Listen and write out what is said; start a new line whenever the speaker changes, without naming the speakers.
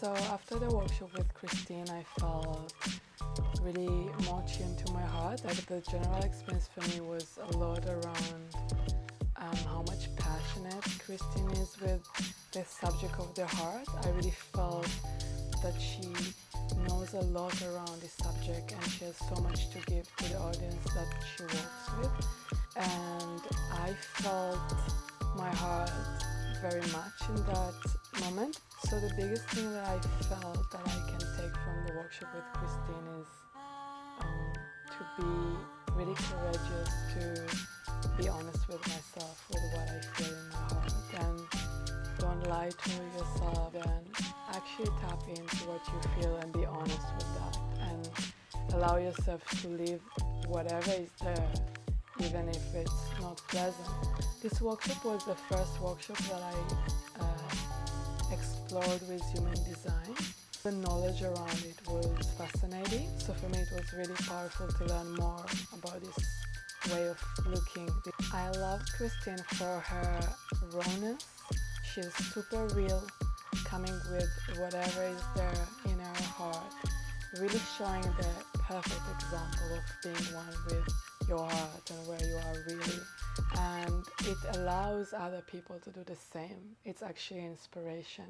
So after the workshop with Christine, I felt really more tuned to my heart. Like the general experience for me was a lot around how much passionate Christine is with the subject of the heart. I really felt that she knows a lot around this subject and she has so much to give to the audience that she works with. And I felt my heart very much in that moment. So the biggest thing that I felt that I can take from the workshop with Christine is to be really courageous, to be honest with myself, with what I feel in my heart, and don't lie to yourself, and actually tap into what you feel and be honest with that, and allow yourself to live whatever is there, even if it's not pleasant. This workshop was the first workshop that I explored with human design. The knowledge around it was fascinating, so for me it was really powerful to learn more about this way of looking. I love Christine for her rawness. She's super real, coming with whatever is there in her heart, really showing the perfect example of being one with your heart and where you are really. And it allows other people to do the same. It's actually inspiration.